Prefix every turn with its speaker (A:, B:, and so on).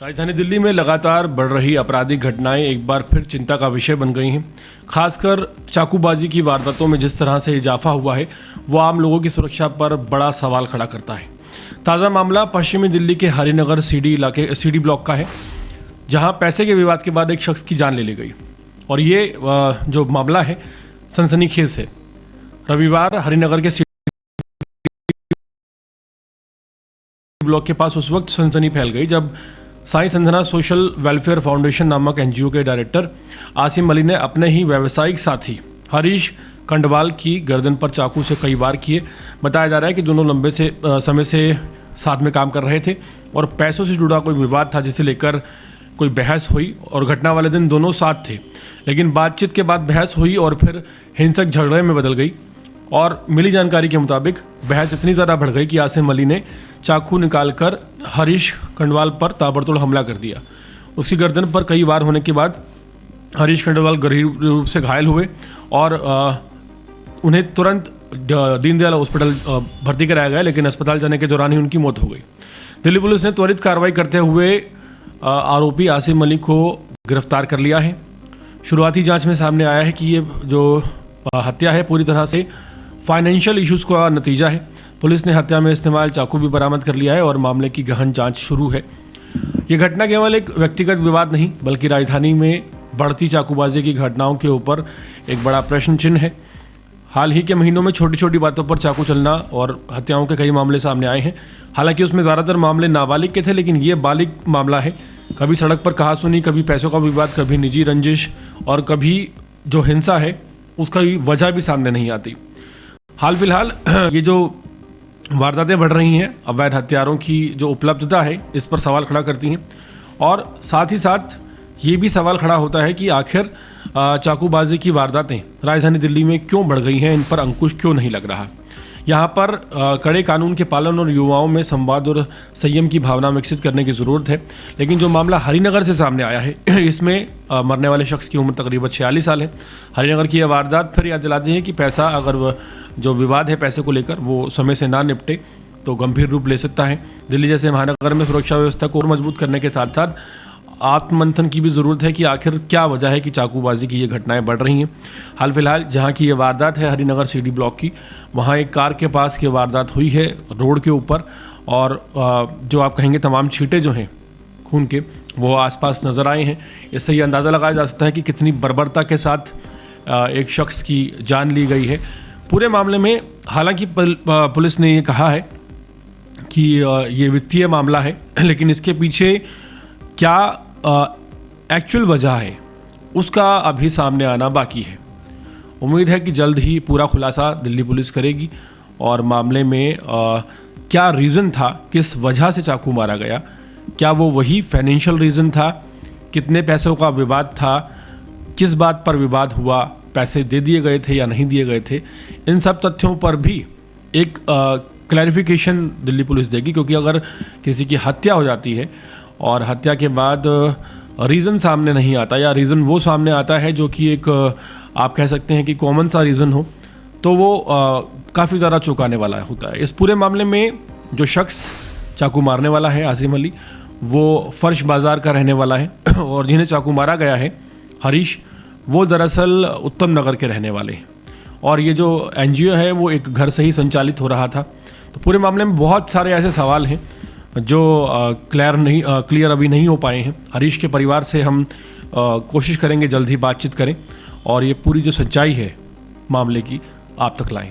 A: राजधानी दिल्ली में लगातार बढ़ रही आपराधिक घटनाएं एक बार फिर चिंता का विषय बन गई हैं। खासकर चाकूबाजी की वारदातों में जिस तरह से इजाफा हुआ है वो आम लोगों की सुरक्षा पर बड़ा सवाल खड़ा करता है। ताज़ा मामला पश्चिमी दिल्ली के हरिनगर सीडी ब्लॉक का है, जहां पैसे के विवाद के बाद एक शख्स की जान ले ली गई। और ये जो मामला है सनसनीखेज है। रविवार हरिनगर के ब्लॉक के पास उस वक्त सनसनी फैल गई जब Sai Sanjana social welfare foundation नामक एनजीओ के डायरेक्टर आसिम अली ने अपने ही व्यावसायिक साथी हरीश खंडवाल की गर्दन पर चाकू से कई वार किए। बताया जा रहा है कि दोनों लंबे समय से साथ में काम कर रहे थे और पैसों से जुड़ा कोई विवाद था जिसे लेकर कोई बहस हुई और घटना वाले दिन दोनों साथ थे। लेकिन बातचीत के बाद बहस हुई और फिर हिंसक झगड़े में बदल गई और मिली जानकारी के मुताबिक बहस इतनी ज़्यादा बढ़ गई कि आसिम अली ने चाकू निकालकर हरीश खंडवाल पर ताबड़तोड़ हमला कर दिया। उसकी गर्दन पर कई वार होने के बाद हरीश खंडवाल गंभीर रूप से घायल हुए और उन्हें तुरंत दीनदयाल हॉस्पिटल भर्ती कराया गया, लेकिन अस्पताल जाने के दौरान ही उनकी मौत हो गई। दिल्ली पुलिस ने त्वरित कार्रवाई करते हुए आरोपी आसिम अली को गिरफ्तार कर लिया है। शुरुआती जांच में सामने आया है कि ये जो हत्या है पूरी तरह से फाइनेंशियल इश्यूज़ का नतीजा है। पुलिस ने हत्या में इस्तेमाल चाकू भी बरामद कर लिया है और मामले की गहन जांच शुरू है। ये घटना केवल एक व्यक्तिगत विवाद नहीं बल्कि राजधानी में बढ़ती चाकूबाजी की घटनाओं के ऊपर एक बड़ा प्रश्न चिन्ह है। हाल ही के महीनों में छोटी छोटी बातों पर चाकू चलना और हत्याओं के कई मामले सामने आए हैं। हालांकि उसमें ज़्यादातर मामले नाबालिग के थे, लेकिन ये बालिग मामला है। कभी सड़क पर कहासुनी, कभी पैसों का विवाद, कभी निजी रंजिश और कभी जो हिंसा है उसका वजह भी सामने नहीं आती। हाल फिलहाल ये जो वारदातें बढ़ रही हैं, अवैध हथियारों की जो उपलब्धता है इस पर सवाल खड़ा करती हैं और साथ ही साथ ये भी सवाल खड़ा होता है कि आखिर चाकूबाजी की वारदातें राजधानी दिल्ली में क्यों बढ़ गई हैं, इन पर अंकुश क्यों नहीं लग रहा। यहाँ पर कड़े कानून के पालन और युवाओं में संवाद और संयम की भावना विकसित करने की ज़रूरत है। लेकिन जो मामला हरिनगर से सामने आया है इसमें मरने वाले शख्स की उम्र तकरीबन 46 साल है। हरिनगर की यह वारदात फिर याद दिलाती है कि पैसा अगर जो विवाद है पैसे को लेकर वो समय से ना निपटे तो गंभीर रूप ले सकता है। दिल्ली जैसे महानगर में सुरक्षा व्यवस्था को और मजबूत करने के साथ साथ आत्ममंथन की भी ज़रूरत है कि आखिर क्या वजह है कि चाकूबाजी की ये घटनाएं बढ़ रही हैं। हाल फिलहाल जहां की ये वारदात है हरिनगर सीडी ब्लॉक की, वहां एक कार के पास की वारदात हुई है रोड के ऊपर और जो आप कहेंगे तमाम छींटे जो हैं खून के वो आसपास नज़र आए हैं। इससे ये अंदाज़ा लगाया जा सकता है कि कितनी बर्बरता के साथ एक शख्स की जान ली गई है। पूरे मामले में हालांकि पुलिस ने ये कहा है कि ये वित्तीय मामला है, लेकिन इसके पीछे क्या एक्चुअल वजह है उसका अभी सामने आना बाकी है। उम्मीद है कि जल्द ही पूरा खुलासा दिल्ली पुलिस करेगी और मामले में क्या रीज़न था, किस वजह से चाकू मारा गया, क्या वो वही फाइनेंशियल रीज़न था, कितने पैसों का विवाद था, किस बात पर विवाद हुआ, पैसे दे दिए गए थे या नहीं दिए गए थे, इन सब तथ्यों पर भी एक क्लैरिफिकेशन दिल्ली पुलिस देगी। क्योंकि अगर किसी की हत्या हो जाती है और हत्या के बाद रीज़न सामने नहीं आता या रीज़न वो सामने आता है जो कि एक आप कह सकते हैं कि कॉमन सा रीज़न हो, तो वो काफ़ी ज़्यादा चौंकाने वाला होता है। इस पूरे मामले में जो शख्स चाकू मारने वाला है आसिम अली, वो फर्श बाज़ार का रहने वाला है और जिन्हें चाकू मारा गया है हरीश, वो दरअसल उत्तम नगर के रहने वाले हैं और ये जो एनजीओ है वो एक घर से ही संचालित हो रहा था। तो पूरे मामले में बहुत सारे ऐसे सवाल हैं जो क्लियर अभी नहीं हो पाए हैं। हरीश के परिवार से हम कोशिश करेंगे जल्द ही बातचीत करें और ये पूरी जो सच्चाई है मामले की आप तक लाएं।